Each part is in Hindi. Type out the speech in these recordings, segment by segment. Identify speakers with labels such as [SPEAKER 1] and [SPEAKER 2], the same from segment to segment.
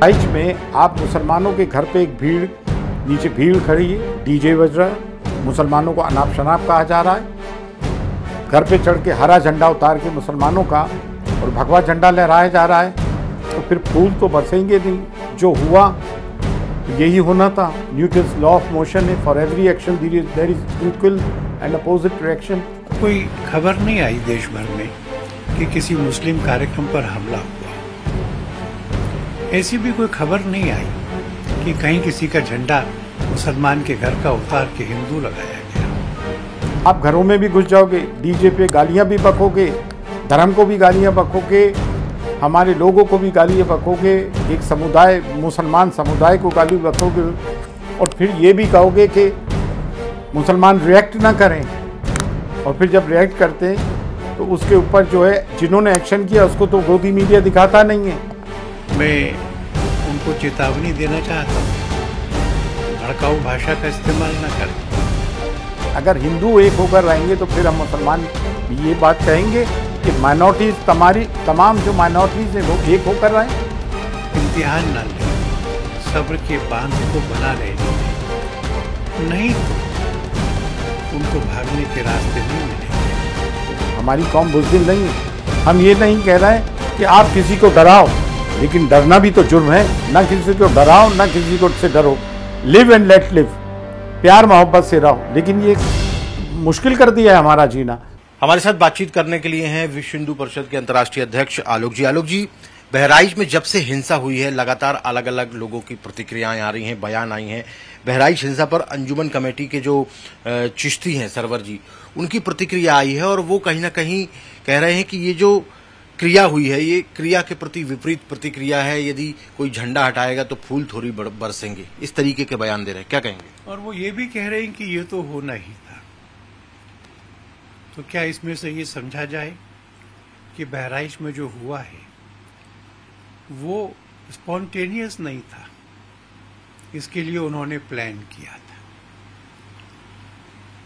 [SPEAKER 1] बहराइच में आप मुसलमानों के घर पे एक भीड़ नीचे भीड़ खड़ी है, डीजे बज रहा है, मुसलमानों को अनाप शनाप कहा जा रहा है। घर पे चढ़ के हरा झंडा उतार के मुसलमानों का और भगवा झंडा लहराया जा रहा है, तो फिर फूल तो बरसेंगे नहीं। जो हुआ तो यही होना था। न्यूटन्स लॉ ऑफ मोशन है, for every action there is equal and opposite reaction.
[SPEAKER 2] कोई खबर नहीं आई देश भर में कि किसी मुस्लिम कार्यक्रम पर हमला हुआ। ऐसी भी कोई खबर नहीं आई कि कहीं किसी का झंडा मुसलमान के घर का उतार के हिंदू लगाया गया।
[SPEAKER 1] आप घरों में भी घुस जाओगे, डीजे पे गालियां भी बकोगे, धर्म को भी गालियां बकोगे, हमारे लोगों को भी गालियां बकोगे, एक समुदाय मुसलमान समुदाय को गाली बकोगे, और फिर ये भी कहोगे कि मुसलमान रिएक्ट ना करें। और फिर जब रिएक्ट करते हैं तो उसके ऊपर जो है जिन्होंने एक्शन किया उसको तो गोदी मीडिया दिखाता नहीं है।
[SPEAKER 2] मैं उनको चेतावनी देना चाहता हूँ, भड़काऊ भाषा का इस्तेमाल न करें।
[SPEAKER 1] अगर हिंदू एक होकर रहेंगे तो फिर हम मुसलमान भी ये बात कहेंगे कि माइनॉरिटीज तमाम जो माइनॉरिटीज हैं वो एक होकर रहें।
[SPEAKER 2] इम्तिहान न लें, सब्र के बांध को बना लें, नहीं तो उनको भागने के रास्ते नहीं मिलेंगे।
[SPEAKER 1] हमारी कौम बुज़दिल नहीं है। हम ये नहीं कह रहे हैं कि आप किसी को डराओ, लेकिन डरना भी तो जुर्म है। ना किसी को डराओ, ना किसी को से डरो। लिव एंड लेट लिव, प्यार मोहब्बत से रहो। लेकिन ये मुश्किल कर दिया है हमारा जीना।
[SPEAKER 3] हमारे साथ बातचीत करने के लिए हैं विश्व हिंदू परिषद के अंतर्राष्ट्रीय अध्यक्ष आलोक जी। आलोक जी, बहराइच में जब से हिंसा हुई है लगातार अलग अलग लोगों की प्रतिक्रियाएं आ रही हैं, बयान आई हैं। बहराइच हिंसा पर अंजुमन कमेटी के जो चिश्ती हैं सरवर जी, उनकी प्रतिक्रिया आई है और वो कहीं ना कहीं कह रहे हैं कि ये जो क्रिया हुई है ये क्रिया के प्रति विपरीत प्रतिक्रिया है। यदि कोई झंडा हटाएगा तो फूल थोड़ी बरसेंगे, इस तरीके के बयान दे रहे हैं। क्या कहेंगे?
[SPEAKER 2] और वो ये भी कह रहे हैं कि ये तो होना ही था। तो क्या इसमें से ये समझा जाए कि बहराइच में जो हुआ है वो स्पॉन्टेनियस नहीं था, इसके लिए उन्होंने प्लान किया था,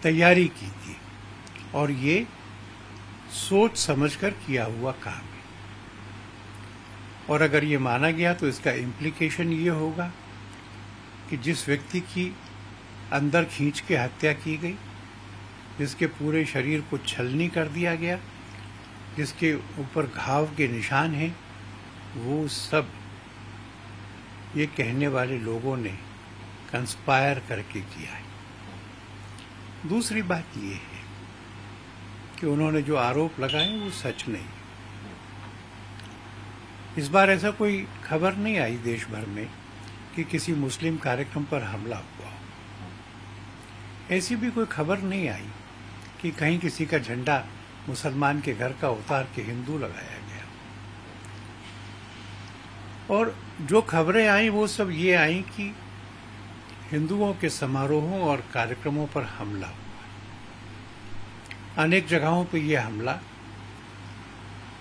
[SPEAKER 2] तैयारी की थी, और ये सोच समझकर किया हुआ काम है। और अगर ये माना गया तो इसका इम्प्लीकेशन ये होगा कि जिस व्यक्ति की अंदर खींच के हत्या की गई, जिसके पूरे शरीर को छलनी कर दिया गया, जिसके ऊपर घाव के निशान हैं, वो सब ये कहने वाले लोगों ने कंस्पायर करके किया है। दूसरी बात ये है कि उन्होंने जो आरोप लगाए वो सच नहीं। इस बार ऐसा कोई खबर नहीं आई देश भर में कि किसी मुस्लिम कार्यक्रम पर हमला हुआ। ऐसी भी कोई खबर नहीं आई कि कहीं किसी का झंडा मुसलमान के घर का उतार के हिंदू लगाया गया। और जो खबरें आई वो सब ये आई कि हिंदुओं के समारोहों और कार्यक्रमों पर हमला हुआ। अनेक जगहों पर यह हमला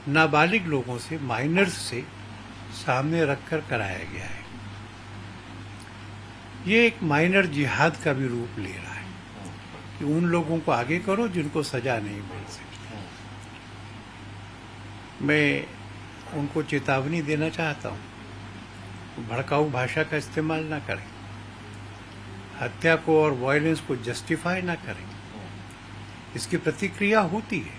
[SPEAKER 2] नाबालिग लोगों से, माइनर्स से सामने रखकर कराया गया है। ये एक माइनर जिहाद का भी रूप ले रहा है कि उन लोगों को आगे करो जिनको सजा नहीं मिल सकती। मैं उनको चेतावनी देना चाहता हूँ, भड़काऊ भाषा का इस्तेमाल ना करें, हत्या को और वायलेंस को जस्टिफाई ना करें। इसकी प्रतिक्रिया होती है,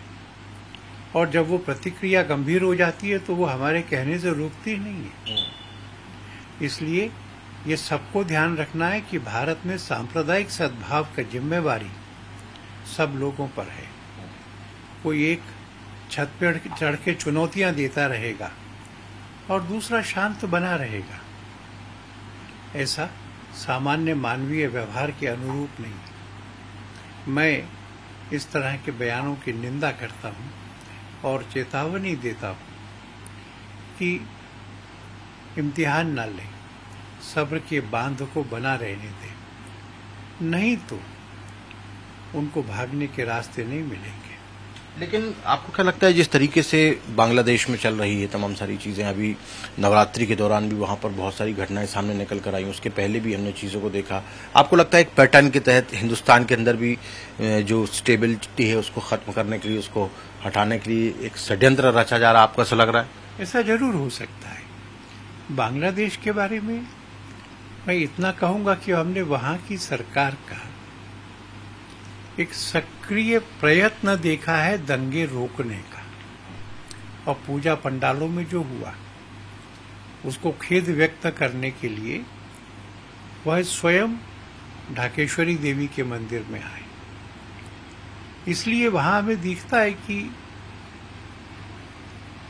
[SPEAKER 2] और जब वो प्रतिक्रिया गंभीर हो जाती है तो वो हमारे कहने से रुकती नहीं है। इसलिए ये सबको ध्यान रखना है कि भारत में सांप्रदायिक सद्भाव का जिम्मेवारी सब लोगों पर है। कोई एक छत पर चढ़ के चुनौतियां देता रहेगा और दूसरा शांत बना रहेगा, ऐसा सामान्य मानवीय व्यवहार के अनुरूप नहीं। मैं इस तरह के बयानों की निंदा करता हूं और चेतावनी देता हूं कि इम्तिहान न लें, सब्र के बांध को बना रहने दें, नहीं तो उनको भागने के रास्ते नहीं मिलेंगे।
[SPEAKER 3] लेकिन आपको क्या लगता है जिस तरीके से बांग्लादेश में चल रही है तमाम सारी चीजें, अभी नवरात्रि के दौरान भी वहां पर बहुत सारी घटनाएं सामने निकल कर आई, उसके पहले भी हमने चीजों को देखा, आपको लगता है एक पैटर्न के तहत हिंदुस्तान के अंदर भी जो स्टेबिलिटी है उसको खत्म करने के लिए, उसको हटाने के लिए एक षड्यंत्र रचा जा रहा है? आपको ऐसा लग रहा है?
[SPEAKER 2] ऐसा जरूर हो सकता है, बांग्लादेश के बारे में मैं इतना कहूंगा कि हमने वहां की सरकार का एक सक्रिय प्रयत्न देखा है दंगे रोकने का, और पूजा पंडालों में जो हुआ उसको खेद व्यक्त करने के लिए वह स्वयं ढाकेश्वरी देवी के मंदिर में आए। इसलिए वहां हमें दिखता है कि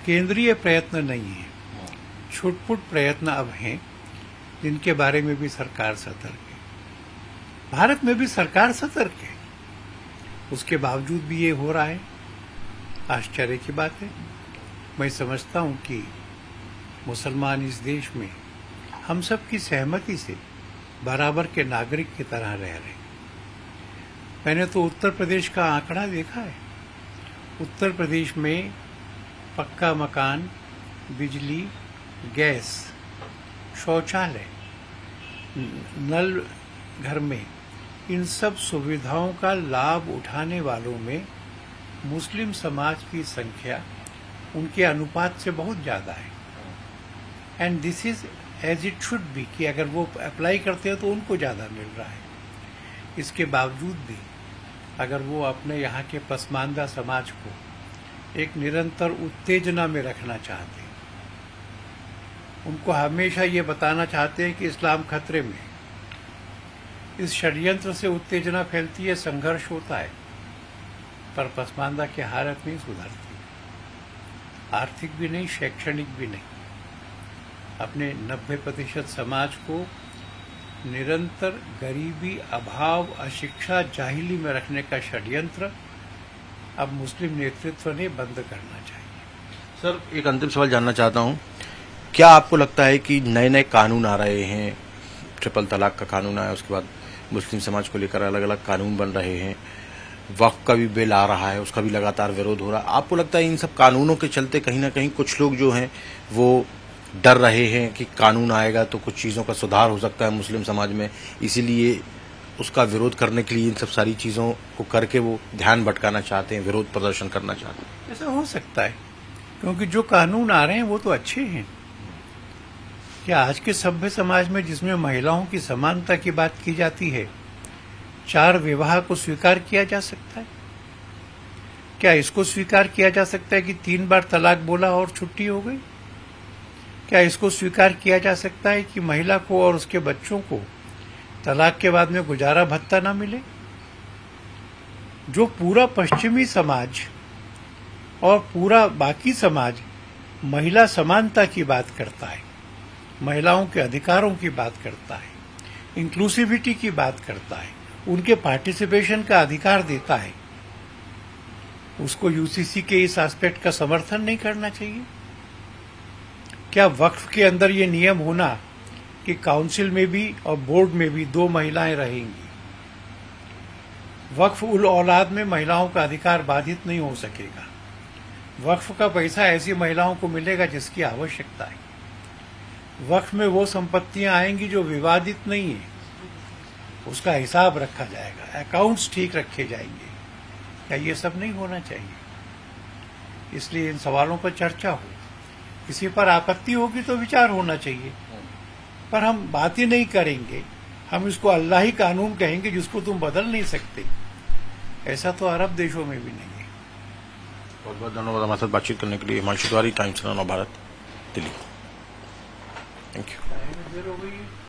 [SPEAKER 2] केंद्रीय प्रयत्न नहीं है, छुटपुट प्रयत्न अब हैं जिनके बारे में भी सरकार सतर्क है। भारत में भी सरकार सतर्क है, उसके बावजूद भी ये हो रहा है, आश्चर्य की बात है। मैं समझता हूं कि मुसलमान इस देश में हम सब की सहमति से बराबर के नागरिक की तरह रह रहे हैं। मैंने तो उत्तर प्रदेश का आंकड़ा देखा है। उत्तर प्रदेश में पक्का मकान, बिजली, गैस, शौचालय, नल घर में, इन सब सुविधाओं का लाभ उठाने वालों में मुस्लिम समाज की संख्या उनके अनुपात से बहुत ज्यादा है। And this is as it should be कि अगर वो अप्लाई करते हैं तो उनको ज्यादा मिल रहा है। इसके बावजूद भी अगर वो अपने यहाँ के पसमानदा समाज को एक निरंतर उत्तेजना में रखना चाहते हैं, उनको हमेशा ये बताना चाहते हैं कि इस्लाम खतरे में, इस षड्यंत्र से उत्तेजना फैलती है, संघर्ष होता है, पर पसमानदा की हालत नहीं सुधरती, आर्थिक भी नहीं, शैक्षणिक भी नहीं। अपने 90% समाज को निरंतर गरीबी, अभाव, अशिक्षा, जाहिली में रखने का षड्यंत्र अब मुस्लिम नेतृत्व ने बंद करना चाहिए।
[SPEAKER 3] सर, एक अंतिम सवाल जानना चाहता हूं, क्या आपको लगता है कि नए नए कानून आ रहे हैं, ट्रिपल तलाक का कानून आया, उसके बाद मुस्लिम समाज को लेकर अलग अलग कानून बन रहे हैं, वक्फ का भी बिल आ रहा है, उसका भी लगातार विरोध हो रहा है, आपको लगता है इन सब कानूनों के चलते कहीं ना कहीं कुछ लोग जो हैं वो डर रहे हैं कि कानून आएगा तो कुछ चीज़ों का सुधार हो सकता है मुस्लिम समाज में, इसीलिए उसका विरोध करने के लिए इन सब सारी चीज़ों को करके वो ध्यान भटकाना चाहते हैं, विरोध प्रदर्शन करना चाहते हैं?
[SPEAKER 2] ऐसा हो सकता है, क्योंकि जो कानून आ रहे हैं वो तो अच्छे हैं। क्या आज के सभ्य समाज में, जिसमें महिलाओं की समानता की बात की जाती है, 4 विवाह को स्वीकार किया जा सकता है? क्या इसको स्वीकार किया जा सकता है कि 3 बार तलाक बोला और छुट्टी हो गई? क्या इसको स्वीकार किया जा सकता है कि महिला को और उसके बच्चों को तलाक के बाद में गुजारा भत्ता ना मिले? जो पूरा पश्चिमी समाज और पूरा बाकी समाज महिला समानता की बात करता है, महिलाओं के अधिकारों की बात करता है, इंक्लूसिविटी की बात करता है, उनके पार्टिसिपेशन का अधिकार देता है, उसको यूसीसी के इस एस्पेक्ट का समर्थन नहीं करना चाहिए? क्या वक्फ के अंदर ये नियम होना कि काउंसिल में भी और बोर्ड में भी 2 महिलाएं रहेंगी, वक्फ उल औलाद में महिलाओं का अधिकार बाधित नहीं हो सकेगा, वक्फ का पैसा ऐसी महिलाओं को मिलेगा जिसकी आवश्यकता है, वक्फ में वो संपत्तियां आएंगी जो विवादित नहीं है, उसका हिसाब रखा जाएगा, अकाउंट्स ठीक रखे जाएंगे। क्या ये सब नहीं होना चाहिए? इसलिए इन सवालों पर चर्चा हो, किसी पर आपत्ति होगी तो विचार होना चाहिए, पर हम बात ही नहीं करेंगे, हम इसको अल्लाही कानून कहेंगे जिसको तुम बदल नहीं सकते। ऐसा तो अरब देशों में भी नहीं है।
[SPEAKER 3] बहुत बहुत धन्यवाद हमारे साथ बातचीत करने के लिए। हिमांशु तिवारी, टाइम्स नव भारत, दिल्ली। Thank you.